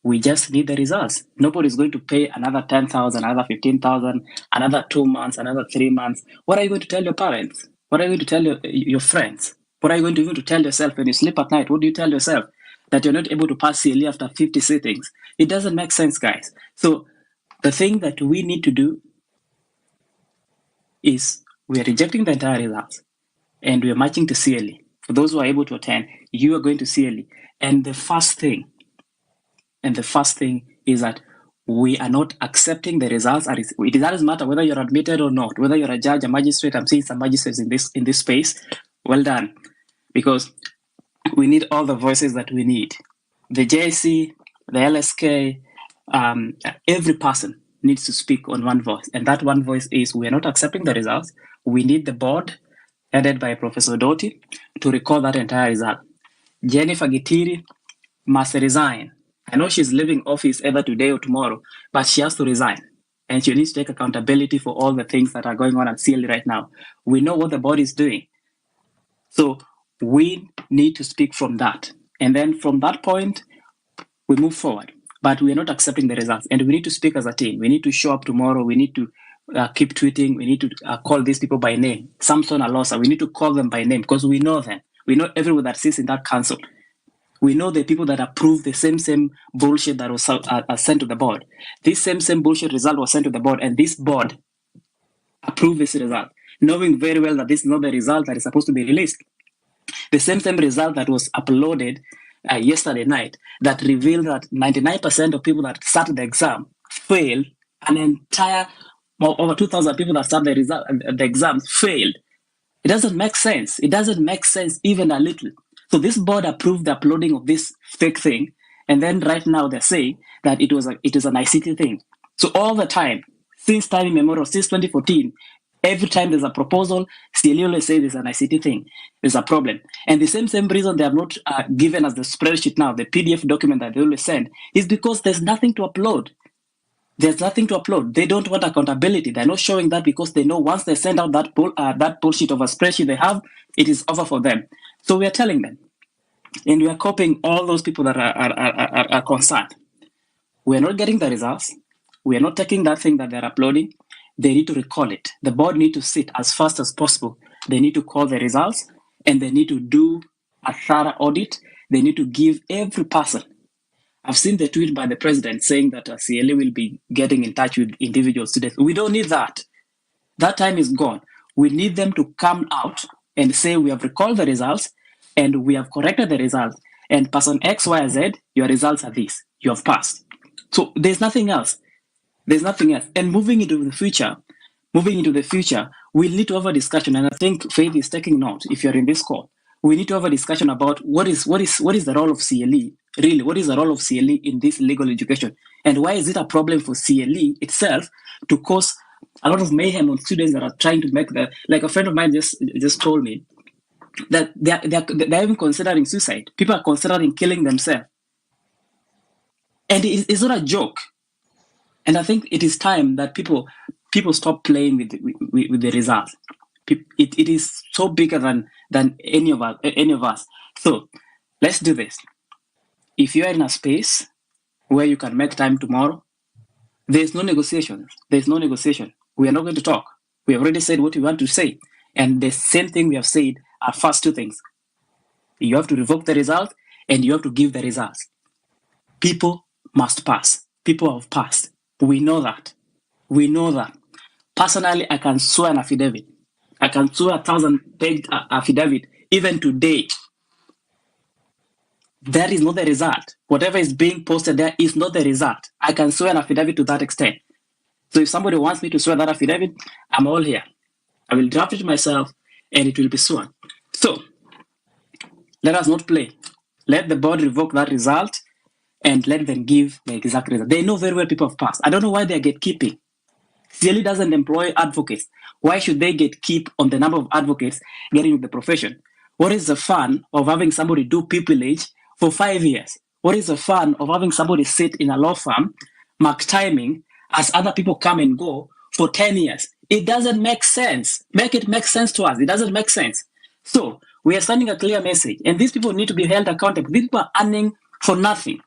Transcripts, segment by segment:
We just need the results. Nobody's going to pay another 10,000, another 15,000, another 2 months, another 3 months. What are you going to tell your parents? What are you going to tell your friends? What are you going to even to tell yourself when you sleep at night? What do you tell yourself? That you're not able to pass CLE after 50 sittings? It doesn't make sense, guys. So the thing that we need to do is we are rejecting the entire results and we are marching to CLE. For those who are able to attend, you are going to CLE. And the first thing is that we are not accepting the results. It doesn't matter whether you're admitted or not, whether you're a judge, a magistrate. I'm seeing some magistrates in this space. Well done, because we need all the voices that we need. The JC, the LSK, every person needs to speak on one voice, and that one voice is we are not accepting the results. We need the board, headed by Professor Doti, to recall that entire result. Jennifer Gitiri must resign. I know she's leaving office either today or tomorrow, but she has to resign. And she needs to take accountability for all the things that are going on at CLE right now. We know what the board is doing. So we need to speak from that. And then from that point, we move forward. But we are not accepting the results. And we need to speak as a team. We need to show up tomorrow. We need to keep tweeting. We need to call these people by name. Samson Alosa, we need to call them by name because we know them. We know everyone that sits in that council. We know the people that approve the same bullshit that was sent to the board. This same bullshit result was sent to the board, and this board approved this result, knowing very well that this is not the result that is supposed to be released. The same result that was uploaded yesterday night that revealed that 99% of people that started the exam failed. An entire over 2,000 people that started the exams failed. It doesn't make sense. It doesn't make sense even a little. So this board approved the uploading of this fake thing, and then right now they're saying that it is an ICT thing. So all the time, since time immemorial, since 2014, every time there's a proposal, still always say there's an ICT thing. There's a problem. And the same reason they have not given us the spreadsheet now, the PDF document that they always send, is because there's nothing to upload. There's nothing to upload. They don't want accountability. They're not showing that because they know once they send out that bullshit of a spreadsheet they have, it is over for them. So we are telling them, and we are copying all those people that are concerned. We are not getting the results. We are not taking that thing that they're uploading. They need to recall it. The board need to sit as fast as possible. They need to call the results, and they need to do a thorough audit. They need to give every person. I've seen the tweet by the president saying that CLA will be getting in touch with individual students. We don't need that. That time is gone. We need them to come out and say we have recalled the results and we have corrected the results. And person X, Y, Z, your results are this. You have passed. So there's nothing else. There's nothing else. And moving into the future, we'll need to have a discussion. And I think Faith is taking note if you're in this call. We need to have a discussion about what is the role of CLE. Really, what is the role of CLE in this legal education? And why is it a problem for CLE itself to cause a lot of mayhem on students that are trying to make like a friend of mine just told me that they're even considering suicide. People are considering killing themselves. And it's not a joke. And I think it is time that people stop playing with the results. It is so bigger than any of us. So let's do this. If you are in a space where you can make time tomorrow, there's no negotiation. There's no negotiation. We are not going to talk. We have already said what we want to say. And the same thing we have said are first two things. You have to revoke the result and you have to give the results. People must pass. People have passed. We know that. We know that. Personally, I can swear an affidavit. I can swear 1,000-page affidavit even today. That is not the result. Whatever is being posted there is not the result. I can swear an affidavit to that extent. So if somebody wants me to swear that affidavit, I'm all here. I will draft it myself and it will be sworn. So let us not play. Let the board revoke that result and let them give the exact result. They know very well people have passed. I don't know why they are gatekeeping. CLE doesn't employ advocates. Why should they gatekeep on the number of advocates getting into the profession? What is the fun of having somebody do pupillage for 5 years? What is the fun of having somebody sit in a law firm, mark timing, as other people come and go for 10 years? It doesn't make sense. Make it make sense to us. It doesn't make sense. So we are sending a clear message, and these people need to be held accountable. These people are earning for nothing.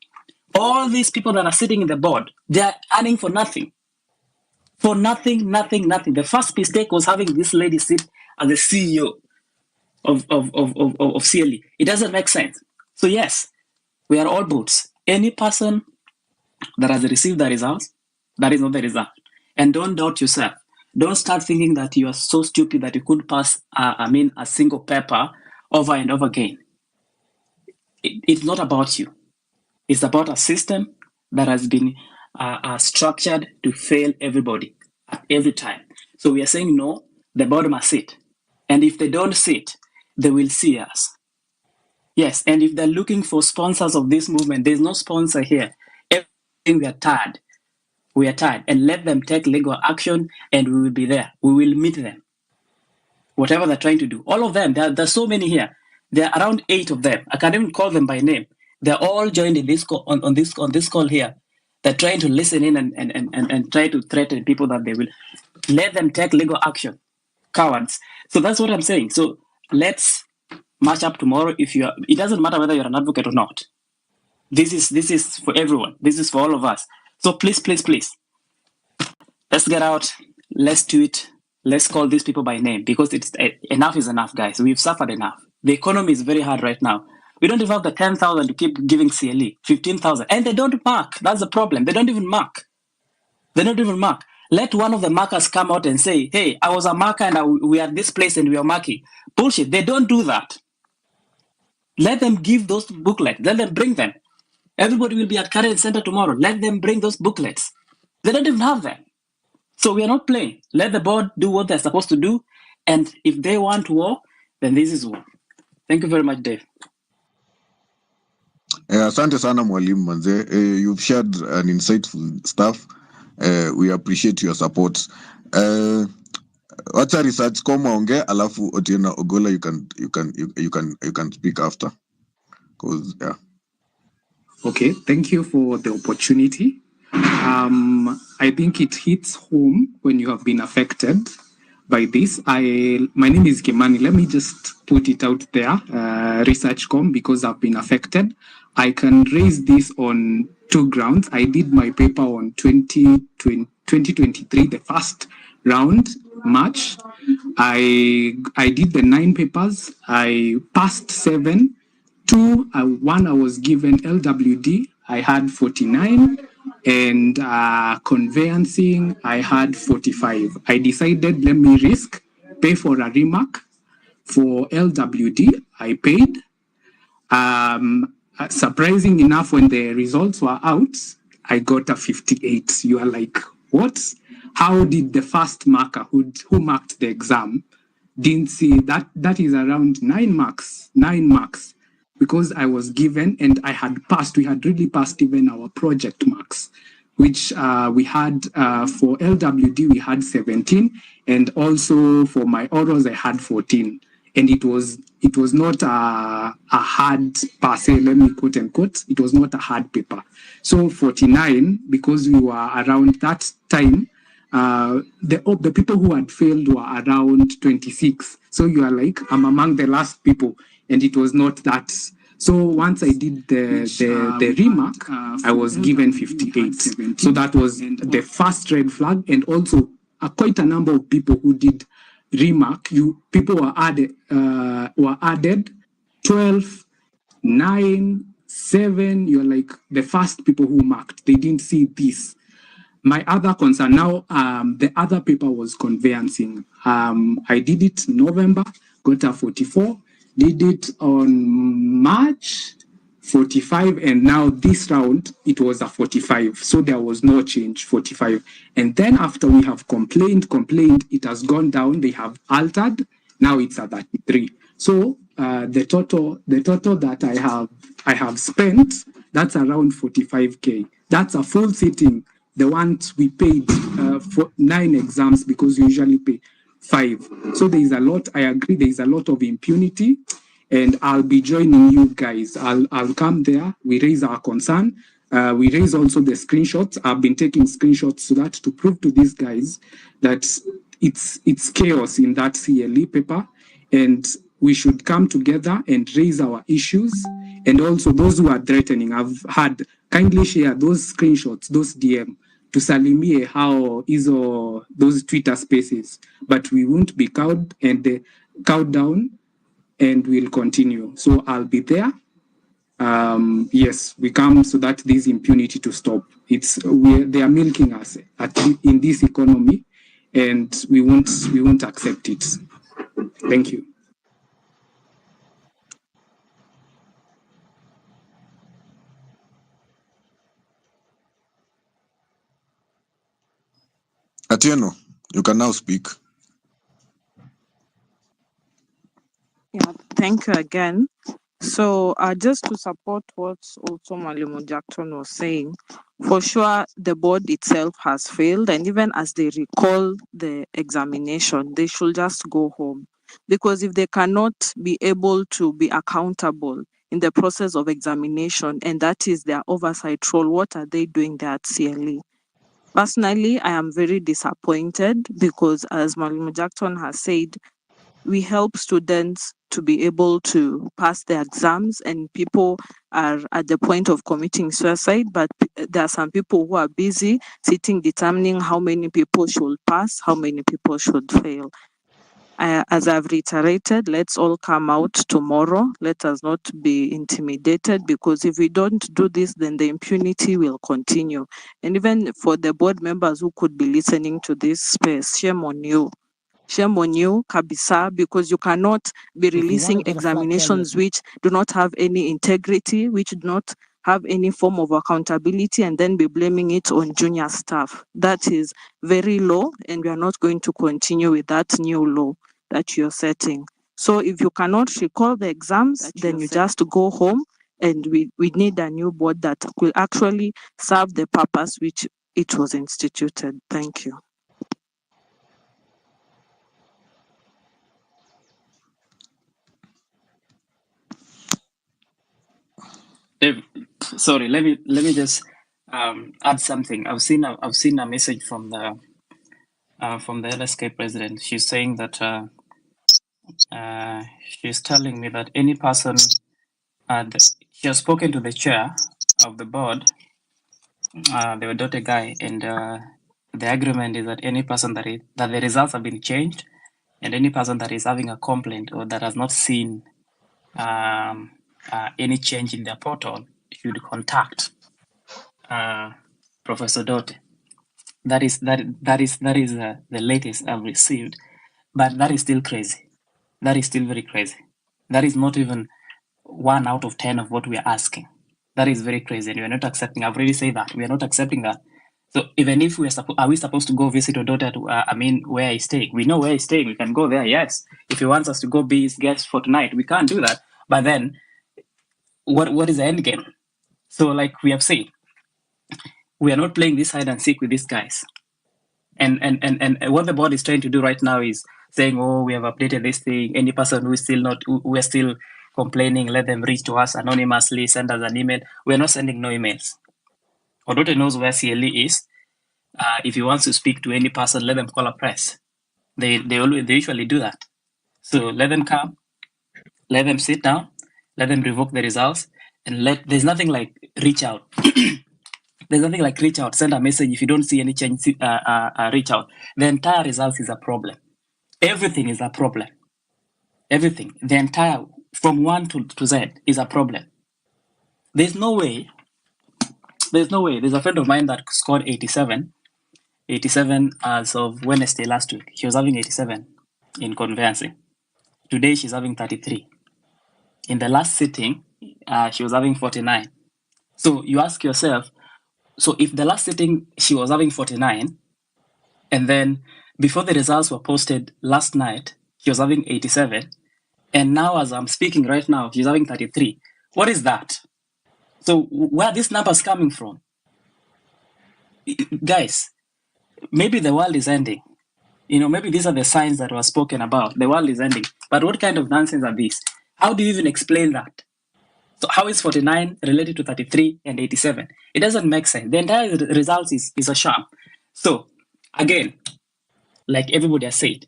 All these people that are sitting in the board, they are earning for nothing. For nothing. The first mistake was having this lady sit as the CEO of CLE. It doesn't make sense. So yes, we are all boots. Any person that has received the results, that is not the result. And don't doubt yourself. Don't start thinking that you are so stupid that you could pass, a single paper over and over again. It's not about you. It's about a system that has been structured to fail everybody at every time. So we are saying no, the board must sit. And if they don't sit, they will see us. Yes, and if they're looking for sponsors of this movement, there's no sponsor here. Everything we are tired. We are tired. And let them take legal action and we will be there. We will meet them. Whatever they're trying to do. All of them, there's so many here. There are around 8 of them. I can't even call them by name. They're all joined in this call, on this call here. They're trying to listen in and try to threaten people that they will. Let them take legal action. Cowards. So that's what I'm saying. So let's march up tomorrow. It doesn't matter whether you're an advocate or not. This is for everyone. This is for all of us. So please, let's get out. Let's do it. Let's call these people by name because enough is enough, guys. We've suffered enough. The economy is very hard right now. We don't even have the 10,000 to keep giving CLE, 15,000. And they don't mark. That's the problem. They don't even mark. Let one of the markers come out and say, hey, I was a marker and we are at this place and we are marking. Bullshit. They don't do that. Let them give those booklets. Let them bring them. Everybody will be at Current Center tomorrow. Let them bring those booklets. They don't even have them. So we are not playing. Let the board do what they're supposed to do. And if they want war, then this is war. Thank you very much, Dave. Asante sana mwalimu manze. You've shared an insightful stuff. We appreciate your support. Wacha research koma onge alafu Otieno Ogolla you can speak after. Cause yeah. Okay, thank you for the opportunity. I think it hits home when you have been affected by this. My name is Kimani. Let me just put it out there, ResearchCom, because I've been affected. I can raise this on 2 grounds. I did my paper on 2023, the first round, March. I did the 9 papers. I passed 7. 2, 1 I was given LWD. I had 49. And conveyancing, I had 45. I decided, let me risk, pay for a remark. For LWD, I paid. Surprising enough, when the results were out, I got a 58. You are like, what? How did the first marker who marked the exam didn't see that? That is around 9 marks. 9 marks. Because I was given and I had passed, we had really passed even our project marks, which we had for LWD, we had 17. And also for my orals, I had 14. And it was not a hard pass, let me quote unquote, it was not a hard paper. So 49, because we were around that time, the people who had failed were around 26. So you are like, I'm among the last people. And it was not that. So once I did the remark, I was given 58. So that was the first red flag. And also quite a number of people who did remark, people were added 12, 9, 7. You're like the first people who marked. They didn't see this. My other concern now, the other paper was conveyancing. I did it in November, got a 44. Did it on March, 45, and now this round, it was a 45. So there was no change, 45. And then after we have complained, it has gone down. They have altered. Now it's at 33. So the total that I have spent, that's around 45K. That's a full sitting. The ones we paid for 9 exams, because we usually pay 5. So there is a lot. I agree. There is a lot of impunity, and I'll be joining you guys. I'll come there. We raise our concern. We raise also the screenshots. I've been taking screenshots so that to prove to these guys that it's chaos in that CLE paper, and we should come together and raise our issues. And also those who are threatening. I've had kindly share those screenshots, those DM tusalimie hao hizo those Twitter spaces, but we won't be cowed down, and we'll continue. So I'll be there. Yes, we come so that this impunity to stop. They are milking us in this economy, and we won't accept it. Thank you. Atieno, you can now speak. Yeah, thank you again. So just to support what also Mwalimu Jackson was saying, for sure the board itself has failed, and even as they recall the examination, they should just go home. Because if they cannot be able to be accountable in the process of examination, and that is their oversight role, what are they doing there at CLE? Personally, I am very disappointed because, as Mwalimu Jackson has said, we help students to be able to pass their exams, and people are at the point of committing suicide, but there are some people who are busy sitting determining how many people should pass, how many people should fail. As I've reiterated, let's all come out tomorrow. Let us not be intimidated, because if we don't do this, then the impunity will continue. And even for the board members who could be listening to this space, shame on you. Shame on you, kabisa, because you cannot be releasing examinations which do not have any integrity, which do not have any form of accountability, and then be blaming it on junior staff. That is very low, and we are not going to continue with that new law that you're setting. So if you cannot recall the exams, then you just go home, and we need a new board that will actually serve the purpose which it was instituted. Thank you. Sorry, let me just add something. I've seen a message from the LSK president. She's saying that she's telling me that any person, she has spoken to the chair of the board, the Odote guy, and the agreement is that any person that the results have been changed, and any person that is having a complaint or that has not seen any change in their portal should contact Professor Dote. That is the latest I've received, but that is still crazy. That is still very crazy. That is not even 1 out of 10 of what we are asking. That is very crazy, and we are not accepting. I've already said that we are not accepting that. So even if are we supposed to go visit Odota to, where he's staying? We know where he's staying. We can go there. Yes, if he wants us to go be his guest for tonight, we can't do that. But then, what is the end game? So, like we have said, we are not playing this hide and seek with these guys. And what the board is trying to do right now is saying, oh, we have updated this thing. Any person who is still not, who are still complaining, let them reach to us anonymously, send us an email. We're not sending no emails. Odote knows where CLE is. If he wants to speak to any person, let them call a press. They usually do that. So let them come, let them sit down, let them revoke the results, and there's nothing like reach out. There's nothing like reach out, send a message. If you don't see any change, reach out. The entire results is a problem. Everything is a problem. Everything, the entire, from 1 to Z is a problem. There's no way. There's a friend of mine that scored 87 as of Wednesday last week. She was having 87 in conveyancing. Today she's having 33. In the last sitting, she was having 49. So you ask yourself, so if the last sitting she was having 49, and then before the results were posted last night, she was having 87, and now as I'm speaking right now, she's having 33. What is that? So where are these numbers coming from? Guys, maybe the world is ending. Maybe these are the signs that were spoken about. The world is ending. But what kind of nonsense are these? How do you even explain that? So how is 49 related to 33 and 87? It doesn't make sense. The entire result is a sham. So again, like everybody has said,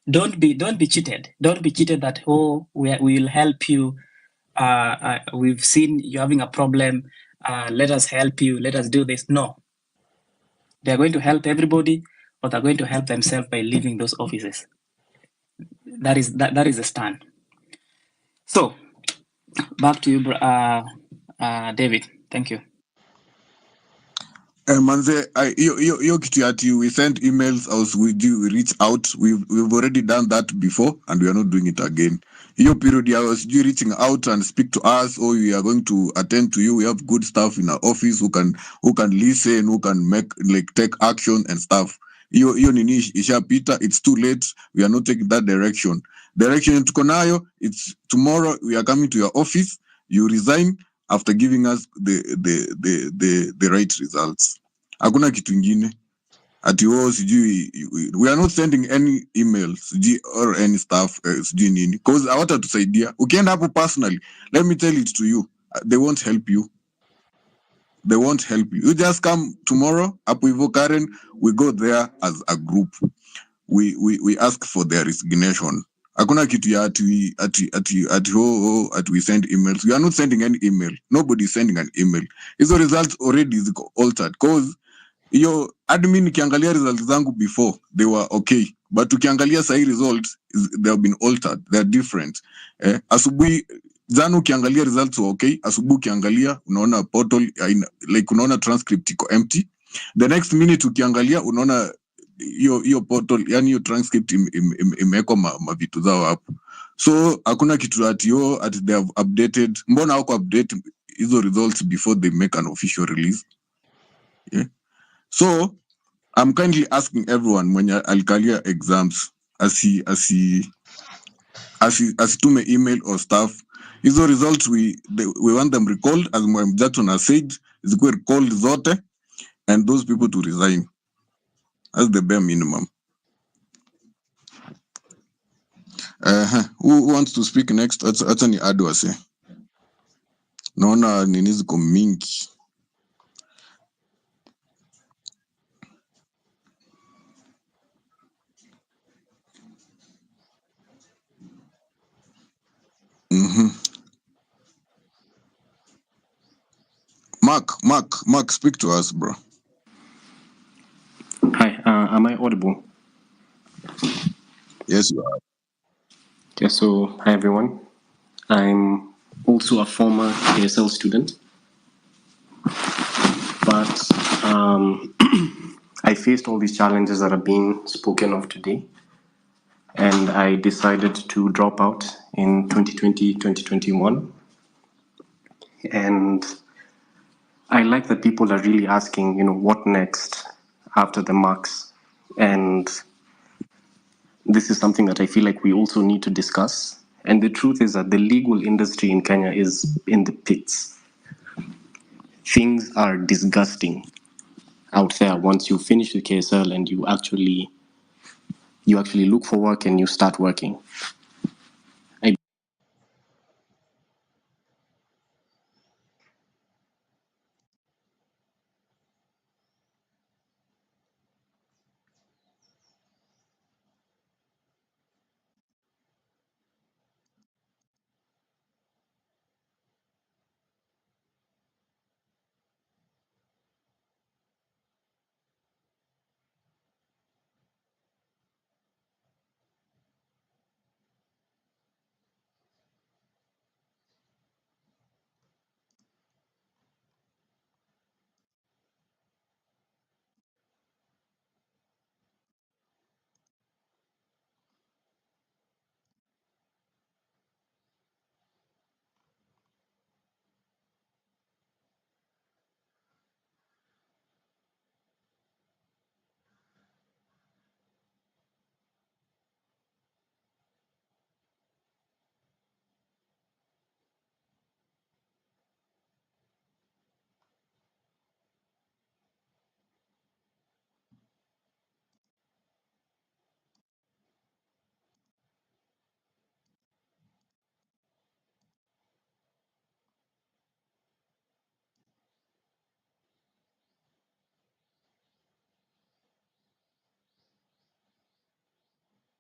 don't be cheated. Don't be cheated that, oh, we will help you. We've seen you having a problem. let us help you, let us do this. No. They're going to help everybody, or they're going to help themselves by leaving those offices. That is the stand. So, back to you, David. Thank you. Manze, hiyo kitu ati we send emails as we do, we reach out. We've already done that before, and we are not doing it again. Hiyo period ya sijui reaching out and speak to us, or we are going to attend to you. We have good staff in our office who can listen, who can make take action and stuff. Hiyo nini ishapita. It's too late. We are not taking that direction. Direction tuko nayo, it's tomorrow we are coming to your office. You resign after giving us the right results. Hakuna kitu ingine. Ati sijui, we are not sending any emails sijui or any stuff sijui nini, because hawatatusaidia. Ukienda hapo personally, let me tell it to you, they won't help you. They won't help you. You just come tomorrow hapo hivyo Karen, we go there as a group. We ask for their resignation. Hakuna kitu ya ati we send emails. We are not sending any email. Nobody is sending an email. Hizo results already altered, because hiyo admin kiangalia results zangu before they were okay, but ukiangalia sahi results they have been altered, they are different. Asubuhi jana ukiangalia results were okay, asubuhi ukiangalia unaona portal like unaona transcript iko empty, the next minute ukiangalia unaona hiyo portal, yani hiyo transcript imewekwa mavitu zao hapo. So hakuna kitu ati they have updated. Mbona hawako update hizo results before they make an official release? Yeah. So I'm kindly asking everyone when alikalia exams asitume email or stuff. Hizo results we want them recalled, as Mwalimu Jackson has said, zikuwe recalled zote, and those people to resign. That's the bare minimum. Who wants to speak next? Acha ni Adwase. Naona nini ziko mingi. Mark, speak to us, bro. Hi, am I audible? Yes, you are. Yeah, so hi everyone. I'm also a former ASL student, but I faced all these challenges that are being spoken of today, and I decided to drop out in 2020, 2021. And I like that people are really asking, what next after the marks? And this is something that I feel like we also need to discuss. And the truth is that the legal industry in Kenya is in the pits. Things are disgusting out there once you finish the KSL and you actually look for work and you start working.